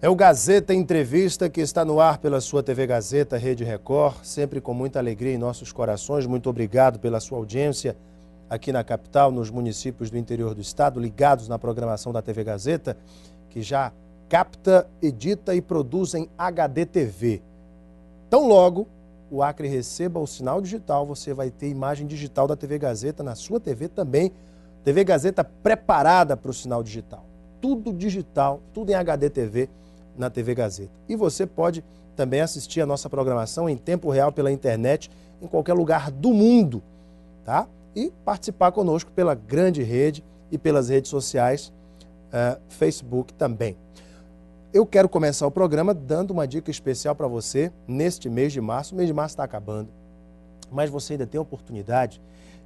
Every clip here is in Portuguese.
É o Gazeta Entrevista que está no ar pela sua TV Gazeta, Rede Record, sempre com muita alegria em nossos corações. Muito obrigado pela sua audiência aqui na capital, nos municípios do interior do estado, ligados na programação da TV Gazeta, que já capta, edita e produz em HD TV. Tão logo o Acre receba o sinal digital, você vai ter imagem digital da TV Gazeta na sua TV também. TV Gazeta preparada para o sinal digital. Tudo digital, tudo em HD TV na TV Gazeta. E você pode também assistir a nossa programação em tempo real pela internet, em qualquer lugar do mundo, tá? E participar conosco pela grande rede e pelas redes sociais, Facebook também. Eu quero começar o programa dando uma dica especial para você neste mês de março. O mês de março está acabando, mas você ainda tem a oportunidade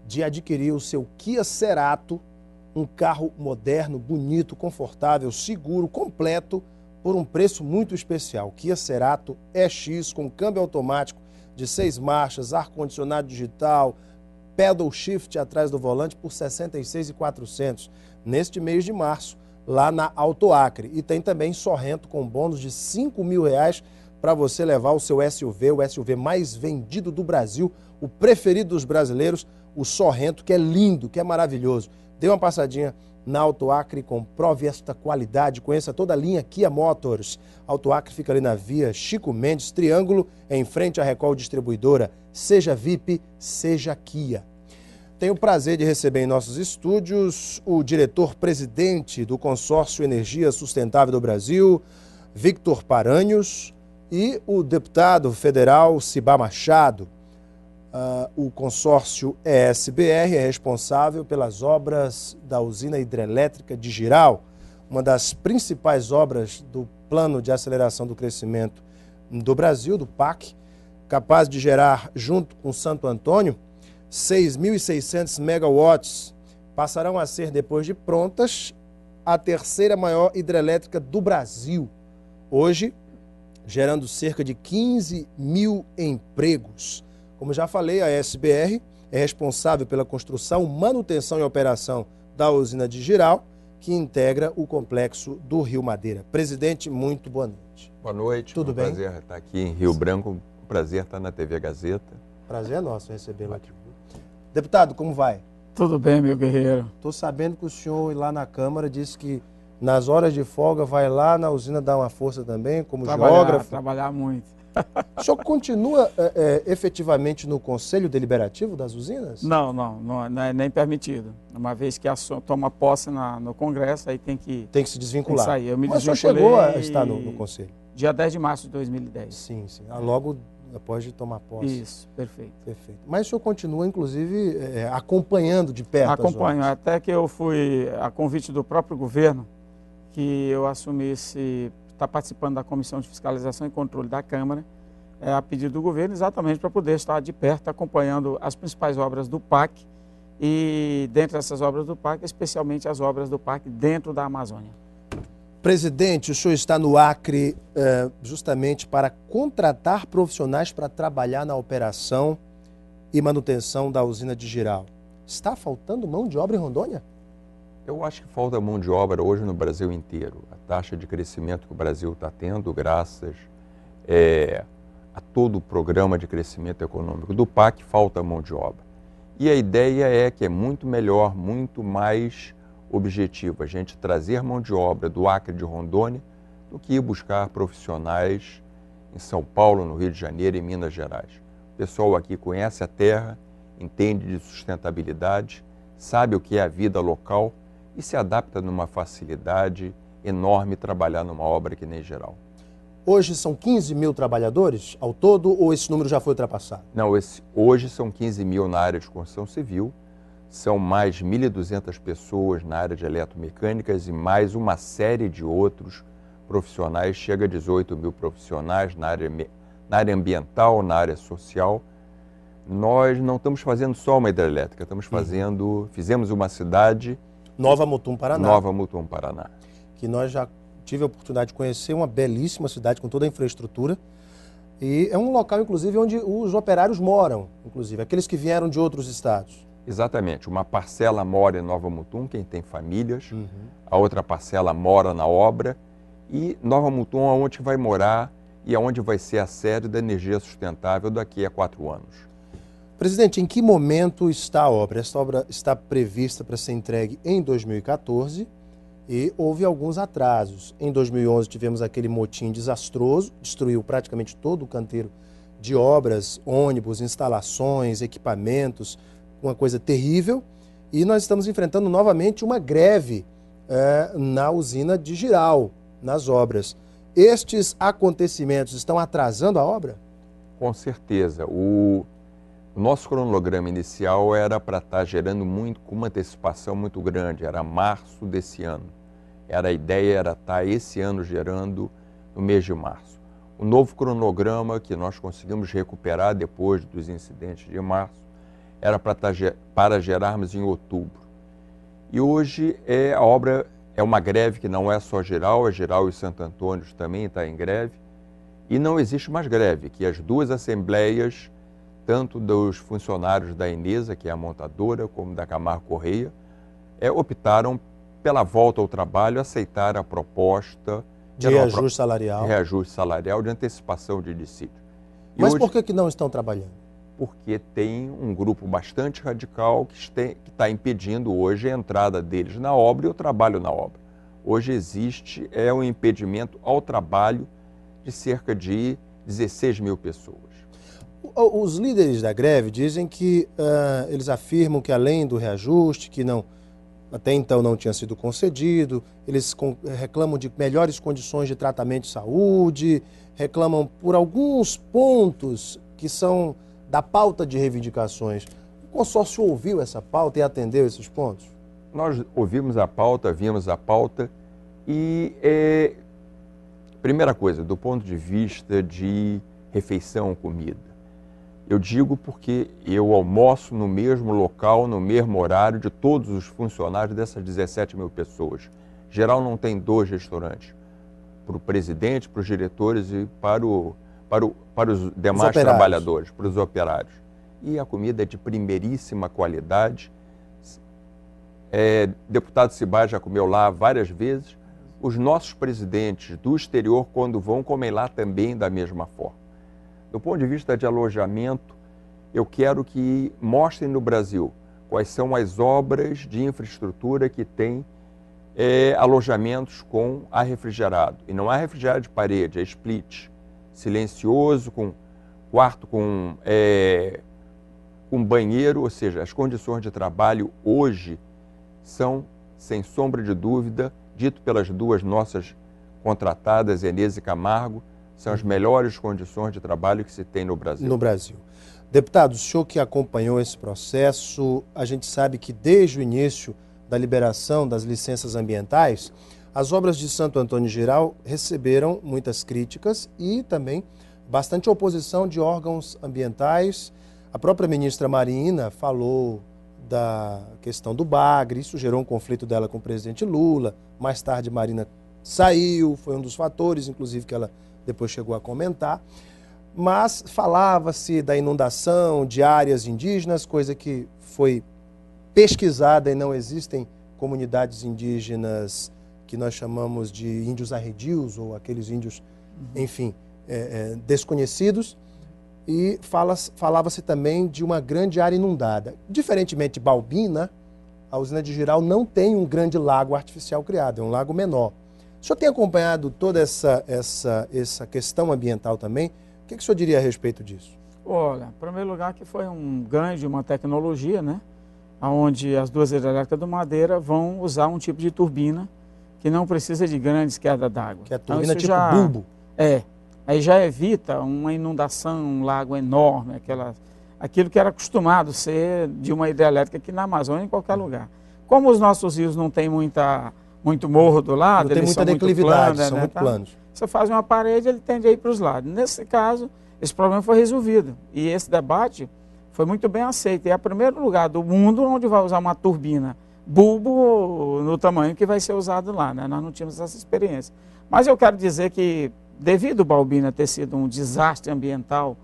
de adquirir o seu Kia Cerato, um carro moderno, bonito, confortável, seguro, completo, por um preço muito especial. Kia Cerato EX com câmbio automático de 6 marchas, ar-condicionado digital, pedal shift atrás do volante por R$ 66.400 neste mês de março, lá na Auto Acre. E tem também Sorrento com bônus de R$ 5.000 para você levar o seu SUV, o SUV mais vendido do Brasil, o preferido dos brasileiros, o Sorrento, que é lindo, que é maravilhoso. Dê uma passadinha na Auto Acre, comprove esta qualidade, conheça toda a linha Kia Motors. Auto Acre fica ali na via Chico Mendes, Triângulo, em frente à Record Distribuidora. Seja VIP, seja Kia. Tenho o prazer de receber em nossos estúdios o diretor-presidente do Consórcio Energia Sustentável do Brasil, Victor Paranhos, e o deputado federal Cibá Machado. O consórcio ESBR é responsável pelas obras da usina hidrelétrica de Jirau, uma das principais obras do Plano de Aceleração do Crescimento do Brasil, do PAC, capaz de gerar, junto com Santo Antônio, 6.600 megawatts. Passarão a ser, depois de prontas, a terceira maior hidrelétrica do Brasil. Hoje, gerando cerca de 15 mil empregos. Como já falei, a ESBR é responsável pela construção, manutenção e operação da usina de Jirau, que integra o complexo do Rio Madeira. Presidente, muito boa noite. Boa noite. Tudo bem? Prazer estar aqui em Rio Branco, prazer estar na TV Gazeta. Prazer é nosso recebê-lo aqui. Deputado, como vai? Tudo bem, meu guerreiro. Estou sabendo que o senhor lá na Câmara disse que nas horas de folga vai lá na usina dar uma força também, como geógrafo. Trabalhar muito. O senhor continua efetivamente no Conselho Deliberativo das usinas? Não é nem permitido. Uma vez que toma posse no Congresso, aí tem que se desvincular. Tem que sair. Eu me Mas o senhor chegou a estar no Conselho? Dia 10 de março de 2010. Sim. Logo após de tomar posse. Isso, perfeito. Mas o senhor continua, inclusive, acompanhando de perto Acompanho, as obras? até que eu fui, a convite do próprio governo, que eu assumisse, está participando da Comissão de Fiscalização e Controle da Câmara, a pedido do governo, exatamente para poder estar de perto, acompanhando as principais obras do PAC e, dentre essas obras do PAC, especialmente as obras do PAC dentro da Amazônia. Presidente, o senhor está no Acre justamente para contratar profissionais para trabalhar na operação e manutenção da usina de Jirau. Está faltando mão de obra em Rondônia? Eu acho que falta mão de obra hoje no Brasil inteiro. A taxa de crescimento que o Brasil está tendo, graças a todo o programa de crescimento econômico do PAC, falta mão de obra. E a ideia é que é muito melhor, muito mais objetivo a gente trazer mão de obra do Acre de Rondônia do que ir buscar profissionais em São Paulo, no Rio de Janeiro e Minas Gerais. O pessoal aqui conhece a terra, entende de sustentabilidade, sabe o que é a vida local e se adapta numa facilidade enorme trabalhar numa obra que nem Jirau. Hoje são 15 mil trabalhadores ao todo ou esse número já foi ultrapassado? Não, hoje são 15 mil na área de construção civil, são mais 1.200 pessoas na área de eletromecânicas e mais uma série de outros profissionais, chega a 18 mil profissionais na área ambiental, na área social. Nós não estamos fazendo só uma hidrelétrica, fizemos uma cidade... Nova Mutum, Paraná. Nova Mutum, Paraná. Que nós já tive a oportunidade de conhecer, uma belíssima cidade com toda a infraestrutura. E é um local, inclusive, onde os operários moram, inclusive, aqueles que vieram de outros estados. Exatamente. Uma parcela mora em Nova Mutum, quem tem famílias. A outra parcela mora na obra. e Nova Mutum, onde vai morar e aonde vai ser a sede da energia sustentável daqui a 4 anos. Presidente, em que momento está a obra? Esta obra está prevista para ser entregue em 2014 e houve alguns atrasos. Em 2011 tivemos aquele motim desastroso, destruiu praticamente todo o canteiro de obras, ônibus, instalações, equipamentos, uma coisa terrível. E nós estamos enfrentando novamente uma greve na usina de Jirau, nas obras. Estes acontecimentos estão atrasando a obra? Com certeza. O nosso cronograma inicial era para estar gerando com uma antecipação muito grande, era março desse ano. A ideia era estar esse ano gerando no mês de março. O novo cronograma que nós conseguimos recuperar depois dos incidentes de março era para gerarmos em outubro. E hoje a obra é uma greve que não é só Jirau, Jirau e Santo Antônio também está em greve. E não existe mais greve, que as duas assembleias, tanto dos funcionários da Enesa, que é a montadora, como da Camargo Correia, optaram pela volta ao trabalho, aceitaram a proposta de reajuste salarial. De reajuste salarial, de antecipação de dissídio. Mas hoje, por que não estão trabalhando? Porque tem um grupo bastante radical que está impedindo hoje a entrada deles na obra e o trabalho na obra. Hoje existe um impedimento ao trabalho de cerca de 16 mil pessoas. Os líderes da greve dizem que eles afirmam que além do reajuste, que até então não tinha sido concedido, eles reclamam de melhores condições de tratamento de saúde, reclamam por alguns pontos que são da pauta de reivindicações. O consórcio ouviu essa pauta e atendeu esses pontos? Nós ouvimos a pauta, vimos a pauta e, primeira coisa, do ponto de vista de refeição, comida, eu digo porque eu almoço no mesmo local, no mesmo horário de todos os funcionários dessas 17 mil pessoas. Geral não tem 2 restaurantes, para o presidente, para os diretores e para os demais trabalhadores, para os operários. E a comida é de primeiríssima qualidade. Deputado Cibá já comeu lá várias vezes. Os nossos presidentes do exterior, quando vão, comem lá também da mesma forma. Do ponto de vista de alojamento, eu quero que mostrem no Brasil quais são as obras de infraestrutura que têm alojamentos com ar refrigerado. E não há refrigerado de parede, é split, silencioso, com quarto com banheiro, ou seja, as condições de trabalho hoje são, sem sombra de dúvida, dito pelas duas nossas contratadas, Enesa e Camargo, são as melhores condições de trabalho que se tem no Brasil. No Brasil. Deputado, o senhor que acompanhou esse processo, a gente sabe que desde o início da liberação das licenças ambientais, as obras de Santo Antônio e Jirau receberam muitas críticas e também bastante oposição de órgãos ambientais. A própria ministra Marina falou da questão do bagre, isso gerou um conflito dela com o presidente Lula. Mais tarde Marina saiu, foi um dos fatores, inclusive, que ela depois chegou a comentar. Mas falava-se da inundação de áreas indígenas, coisa que foi pesquisada e não existem comunidades indígenas que nós chamamos de índios arredios ou aqueles índios, enfim, desconhecidos. E falava-se também de uma grande área inundada. Diferentemente de Baubina, a usina de Jirau não tem um grande lago artificial criado, é um lago menor. O senhor tem acompanhado toda essa questão ambiental também? O que o senhor diria a respeito disso? Olha, em primeiro lugar que foi um ganho de uma tecnologia, né? Onde as duas hidrelétricas do Madeira vão usar um tipo de turbina que não precisa de grandes quedas d'água. Que é a turbina tipo bulbo. Aí já evita uma inundação, um lago enorme, aquilo que era acostumado ser de uma hidrelétrica aqui na Amazônia, em qualquer lugar. Como os nossos rios não tem muito morro do lado, não tem muita declividade, são muito planos. Você faz uma parede, ele tende a ir para os lados. Nesse caso, esse problema foi resolvido. E esse debate foi muito bem aceito. E é o primeiro lugar do mundo onde vai usar uma turbina bulbo no tamanho que vai ser usado lá, né? Nós não tínhamos essa experiência. Mas eu quero dizer que, devido ao Baubina ter sido um desastre ambiental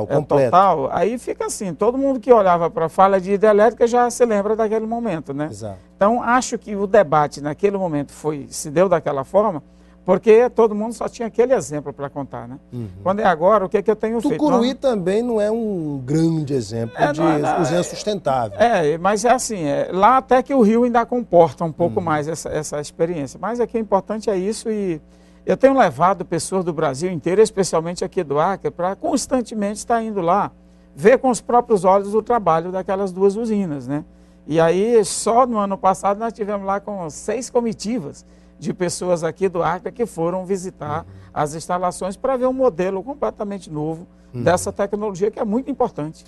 completo, aí fica assim, todo mundo que olhava para a falha de hidrelétrica já se lembra daquele momento, né? Exato. Então, acho que o debate naquele momento se deu daquela forma, Porque todo mundo só tinha aquele exemplo para contar, né? Quando é agora, o que eu tenho feito? Tucuruí também não é um grande exemplo de usina sustentável. Mas é assim, lá até que o rio ainda comporta um pouco mais essa experiência. Mas aqui o importante é isso, e eu tenho levado pessoas do Brasil inteiro, especialmente aqui do Acre, para constantemente estar indo lá, ver com os próprios olhos o trabalho daquelas duas usinas, né? E aí, só no ano passado, nós tivemos lá com 6 comitivas de pessoas aqui do Acre que foram visitar as instalações para ver um modelo completamente novo dessa tecnologia que é muito importante.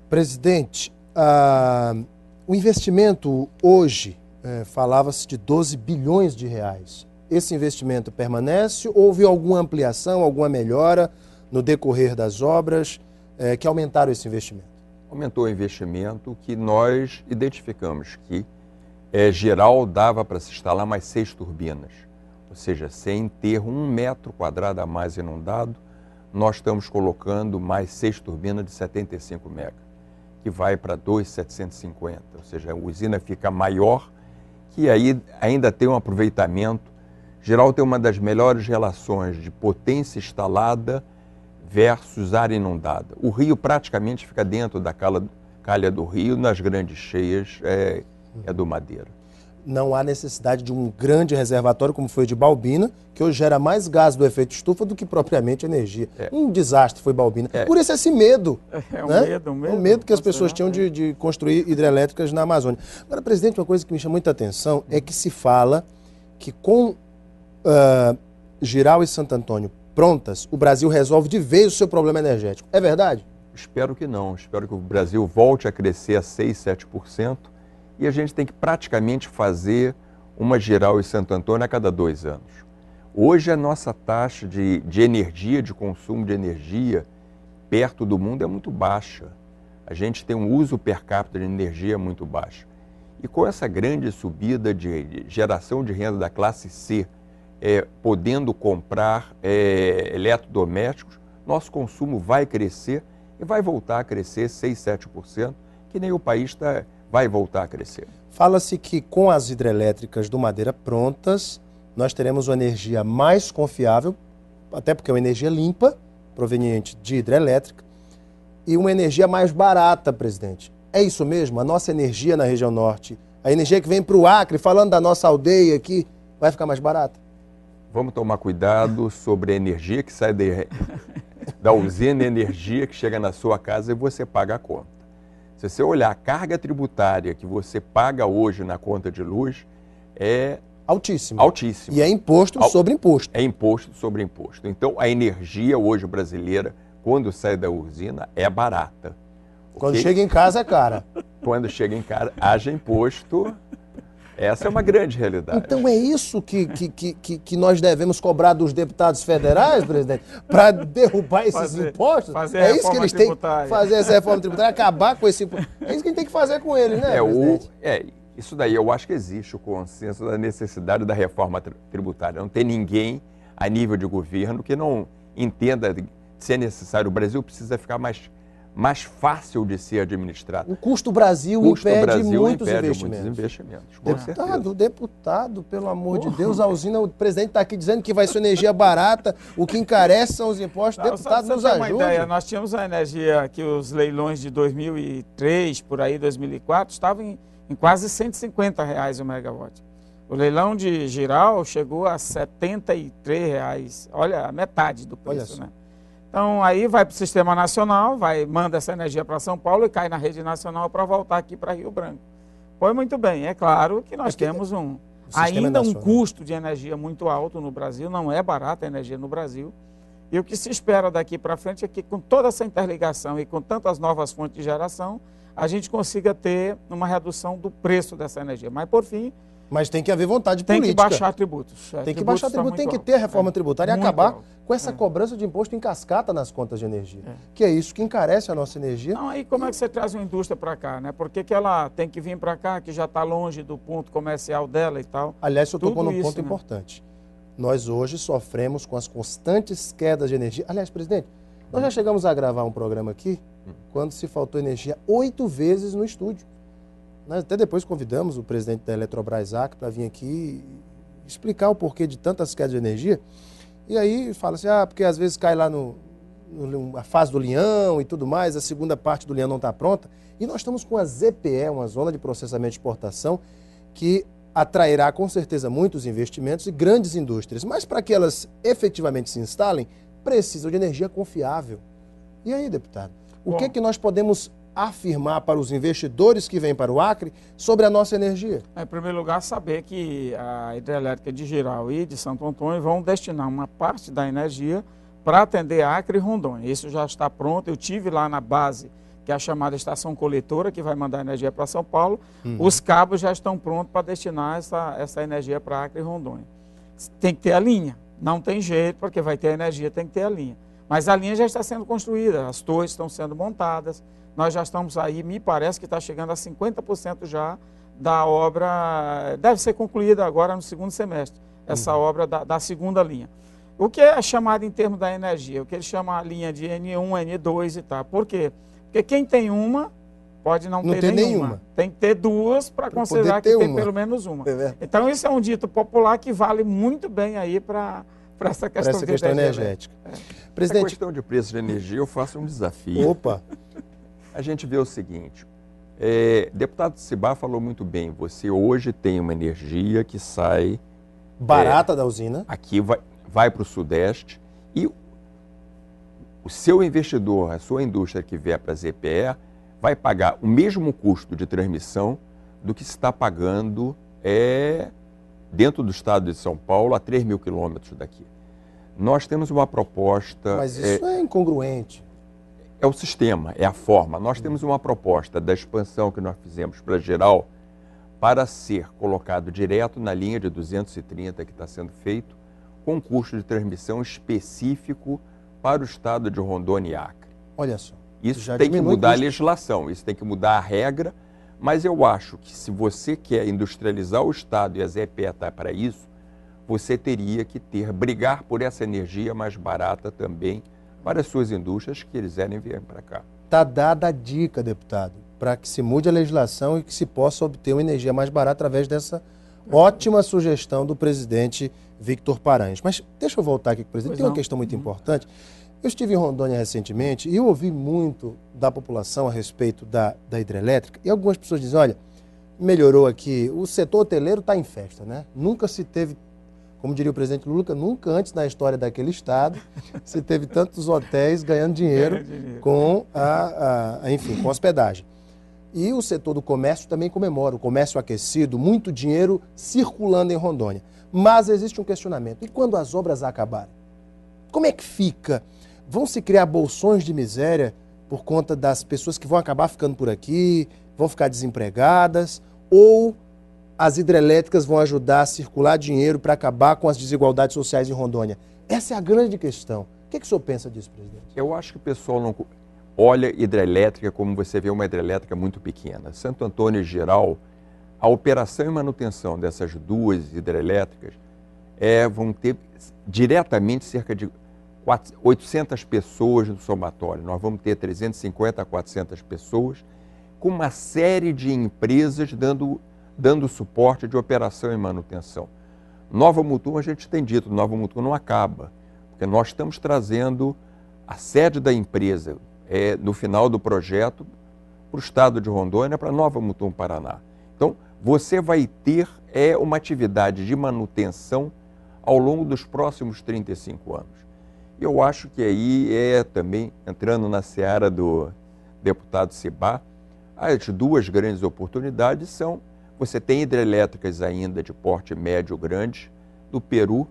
Presidente, o investimento hoje, falava-se de 12 bilhões de reais. Esse investimento permanece? Houve alguma ampliação, alguma melhora no decorrer das obras que aumentaram esse investimento? Aumentou o investimento que nós identificamos que geral dava para se instalar mais 6 turbinas, ou seja, sem ter 1 metro quadrado a mais inundado, nós estamos colocando mais 6 turbinas de 75 mega, que vai para 2.750, ou seja, a usina fica maior, que aí ainda tem um aproveitamento. Geral tem uma das melhores relações de potência instalada versus área inundada. O rio praticamente fica dentro da calha do rio, nas grandes cheias é do Madeira. Não há necessidade de um grande reservatório como foi o de Baubina, que hoje gera mais gás do efeito estufa do que propriamente energia. Um desastre foi Baubina. Por isso esse medo. Um medo que as pessoas tinham de construir hidrelétricas na Amazônia. Agora, presidente, uma coisa que me chama muita atenção é que se fala que com Jirau e Santo Antônio prontas, o Brasil resolve de vez o seu problema energético. É verdade? Espero que não. Espero que o Brasil volte a crescer a 6%, 7%. E a gente tem que praticamente fazer uma Jirau e Santo Antônio a cada 2 anos. Hoje a nossa taxa de energia, de consumo de energia, perto do mundo é muito baixa. A gente tem um uso per capita de energia muito baixo. E com essa grande subida de geração de renda da classe C, podendo comprar eletrodomésticos, nosso consumo vai crescer e vai voltar a crescer 6%, 7%, que nem o país vai voltar a crescer. Fala-se que com as hidrelétricas do Madeira prontas, nós teremos uma energia mais confiável, até porque é uma energia limpa, proveniente de hidrelétrica, e uma energia mais barata, presidente. É isso mesmo? A nossa energia na região norte, a energia que vem para o Acre, falando da nossa aldeia aqui, vai ficar mais barata? Vamos tomar cuidado sobre a energia que sai da usina, energia que chega na sua casa e você paga a conta. Se você olhar a carga tributária que você paga hoje na conta de luz, é altíssima. Altíssima. E é imposto sobre imposto. É imposto sobre imposto. Então, a energia hoje brasileira, quando sai da usina, é barata. Quando chega em casa, é cara. Quando chega em casa, haja imposto. Essa é uma grande realidade. Então é isso que nós devemos cobrar dos deputados federais, presidente, para derrubar esses impostos? É isso que eles têm que fazer, essa reforma tributária, acabar com esse imposto. É isso que a gente tem que fazer com eles, né, presidente? Isso daí eu acho que existe o consenso da necessidade da reforma tributária. Não tem ninguém a nível de governo que não entenda de ser necessário. O Brasil precisa ficar mais fácil de ser administrado. O custo Brasil impede muitos investimentos. Deputado, pelo amor de Deus, a usina, o presidente está aqui dizendo que vai ser energia barata, o que encarece são os impostos, deputado nos ajuda. Nós tínhamos a energia que os leilões de 2003, por aí, 2004, estavam em quase R$150 o megawatt. O leilão de Jirau chegou a R$73, olha, a metade do preço, né? Então, aí vai para o Sistema Nacional, manda essa energia para São Paulo e cai na rede nacional para voltar aqui para Rio Branco. Foi muito bem. É claro que nós temos ainda um custo de energia muito alto no Brasil, não é barata a energia no Brasil. E o que se espera daqui para frente é que, com toda essa interligação e com tantas novas fontes de geração, a gente consiga ter uma redução do preço dessa energia. Mas, por fim... Mas tem que haver vontade política. Tem que baixar tributos. Tem que baixar tributos, tem que ter a reforma tributária e acabar com essa cobrança de imposto em cascata nas contas de energia. Que é isso que encarece a nossa energia. Não, aí como é que você traz uma indústria para cá, né? Por que ela tem que vir para cá, que já está longe do ponto comercial dela e tal? Aliás, eu tocou num ponto importante. Nós hoje sofremos com as constantes quedas de energia. Aliás, presidente, nós já chegamos a gravar um programa aqui, quando se faltou energia 8 vezes no estúdio. Nós até depois convidamos o presidente da Eletrobras Acre para vir aqui explicar o porquê de tantas quedas de energia. E aí fala assim, porque às vezes cai lá a fase do Leão e tudo mais, a segunda parte do Leão não está pronta. E nós estamos com a ZPE, uma zona de processamento de exportação, que atrairá com certeza muitos investimentos e grandes indústrias. Mas para que elas efetivamente se instalem, precisam de energia confiável. E aí, deputado, o que é que nós podemos afirmar para os investidores que vêm para o Acre sobre a nossa energia? Em primeiro lugar, saber que a hidrelétrica de Jirau e de Santo Antônio vão destinar uma parte da energia para atender Acre e Rondônia. Isso já está pronto. Eu tive lá na base, que é a chamada estação coletora, que vai mandar energia para São Paulo. Os cabos já estão prontos para destinar essa energia para Acre e Rondônia. Tem que ter a linha. Não tem jeito, porque vai ter energia, tem que ter a linha. Mas a linha já está sendo construída, as torres estão sendo montadas. Nós já estamos aí, me parece que está chegando a 50% já da obra, deve ser concluída agora no segundo semestre, essa obra da segunda linha. O que é chamado em termos da energia? O que eles chamam a linha de N1, N2 e tal. Por quê? Porque quem tem uma pode não ter nenhuma. Tem que ter duas para considerar que tem pelo menos uma. Então, isso é um dito popular que vale muito bem aí para essa questão, energética. Presidente, a questão de preço de energia, eu faço um desafio. Opa! A gente vê o seguinte, deputado Cibá falou muito bem, você hoje tem uma energia que sai... barata da usina. Aqui vai para o Sudeste e o seu investidor, a sua indústria que vier para a ZPE, vai pagar o mesmo custo de transmissão do que se está pagando dentro do estado de São Paulo, a 3 mil quilômetros daqui. Nós temos uma proposta... Mas isso é incongruente. É o sistema, é a forma. Nós temos uma proposta da expansão que nós fizemos para Geral para ser colocado direto na linha de 230 que está sendo feito, com custo de transmissão específico para o estado de Rondônia e Acre. Olha só. Isso já tem que mudar a legislação, isso tem que mudar a regra, mas eu acho que se você quer industrializar o estado e a ZPE está para isso, você teria que brigar por essa energia mais barata também para as suas indústrias que quiserem vir para cá. Está dada a dica, deputado, para que se mude a legislação e que se possa obter uma energia mais barata através dessa ótima sugestão do presidente Victor Paranhos. Mas deixa eu voltar aqui com o presidente, tem uma questão muito importante. Eu estive em Rondônia recentemente e eu ouvi muito da população a respeito da hidrelétrica e algumas pessoas dizem, olha, melhorou aqui, o setor hoteleiro está em festa, né? Nunca se teve, como diria o presidente Lula, nunca antes na história daquele estado se teve tantos hotéis ganhando dinheiro com enfim, com hospedagem. E o setor do comércio também comemora, o comércio aquecido, muito dinheiro circulando em Rondônia. Mas existe um questionamento, e quando as obras acabarem? Como é que fica? Vão se criar bolsões de miséria por conta das pessoas que vão acabar ficando por aqui, vão ficar desempregadas, ou as hidrelétricas vão ajudar a circular dinheiro para acabar com as desigualdades sociais em Rondônia? Essa é a grande questão. O que o senhor pensa disso, presidente? Eu acho que o pessoal não olha hidrelétrica como você vê uma hidrelétrica muito pequena. Santo Antônio e Geral, a operação e manutenção dessas duas hidrelétricas vão ter diretamente cerca de 800 pessoas no somatório. Nós vamos ter 350 a 400 pessoas, com uma série de empresas dando suporte de operação e manutenção. Nova Mutum, a gente tem dito, Nova Mutum não acaba, porque nós estamos trazendo a sede da empresa no final do projeto para o estado de Rondônia, para Nova Mutum, Paraná. Então, você vai ter uma atividade de manutenção ao longo dos próximos 35 anos. Eu acho que aí também, entrando na seara do deputado Cibá, as duas grandes oportunidades são, você tem hidrelétricas ainda de porte médio grande do Peru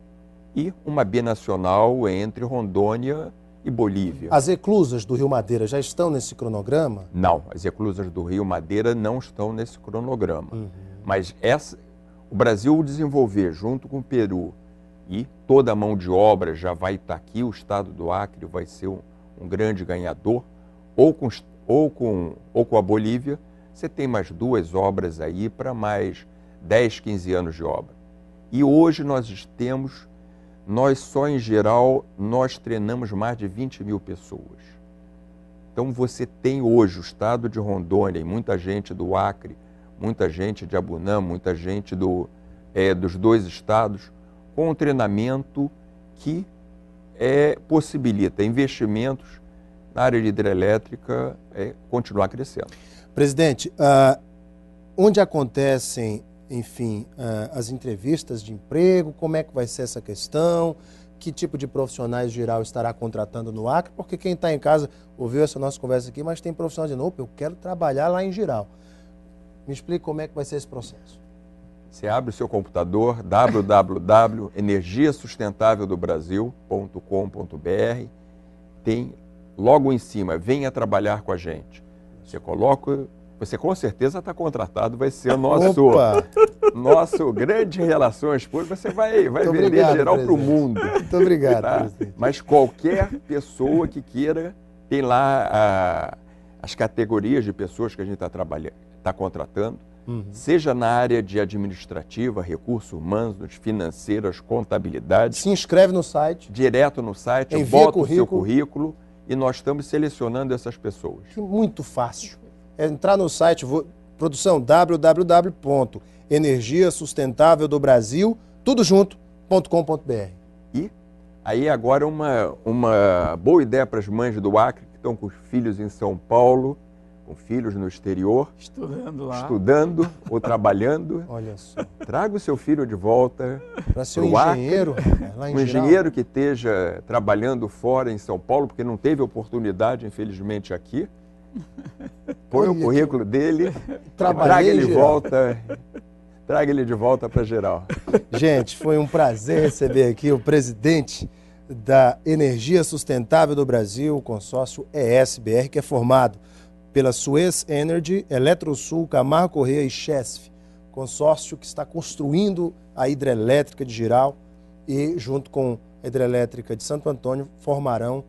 e uma binacional entre Rondônia e Bolívia. As eclusas do Rio Madeira já estão nesse cronograma? Não, as eclusas do Rio Madeira não estão nesse cronograma. Mas o Brasil desenvolver junto com o Peru e toda a mão de obra já vai estar aqui, o estado do Acre vai ser um grande ganhador, ou com a Bolívia, você tem mais duas obras aí para mais 10, 15 anos de obra. E hoje nós só em Geral, nós treinamos mais de 20 mil pessoas. Então você tem hoje o estado de Rondônia e muita gente do Acre, muita gente de Abunã, muita gente dos 2 estados, com um treinamento que possibilita investimentos na área de hidrelétrica continuar crescendo. Presidente, onde acontecem, enfim, as entrevistas de emprego, como é que vai ser essa questão, que tipo de profissionais Jirau estará contratando no Acre, porque quem está em casa ouviu essa nossa conversa aqui, mas tem profissional de novo, eu quero trabalhar lá em Jirau. Me explique como é que vai ser esse processo. Você abre o seu computador, www.energiasustentaveldobrasil.com.br, tem logo em cima, venha trabalhar com a gente. Você coloca, você com certeza está contratado, vai ser o nosso grande relações públicas, você vai vender Jirau para o mundo. Muito obrigado, tá? Presidente. Mas qualquer pessoa que queira, tem lá as categorias de pessoas que a gente está contratando, seja na área de administrativa, recursos humanos, financeiras, contabilidade. Se inscreve no site. Direto no site, bota o seu currículo e nós estamos selecionando essas pessoas. Muito fácil. É entrar no site, produção, www.energiasustentaveldobrasil, tudo junto.com.br. E aí agora uma boa ideia para as mães do Acre que estão com os filhos em São Paulo, com filhos no exterior, estudando ou trabalhando. Olha só. Traga o seu filho de volta para ser um engenheiro, lá em um engenheiro que esteja trabalhando fora em São Paulo, porque não teve oportunidade, infelizmente, aqui. Põe o currículo dele, traga ele de volta para Jirau. Gente, foi um prazer receber aqui o presidente da Energia Sustentável do Brasil, o consórcio ESBR, que é formado pela Suez Energy, Eletrosul, Camargo Corrêa e Chesf, consórcio que está construindo a hidrelétrica de Jirau e, junto com a hidrelétrica de Santo Antônio, formarão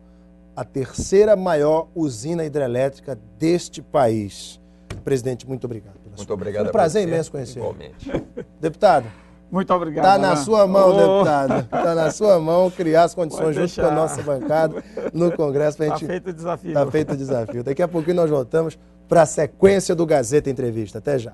a 3ª maior usina hidrelétrica deste país. Presidente, muito obrigado. Muito obrigado. Foi um prazer imenso conhecer. Igualmente. Deputado. Muito obrigado. Está na sua mão, deputado. Está na sua mão criar as condições junto com a nossa bancada no Congresso. Está feito o desafio. Está feito o desafio. Daqui a pouquinho nós voltamos para a sequência do Gazeta Entrevista. Até já.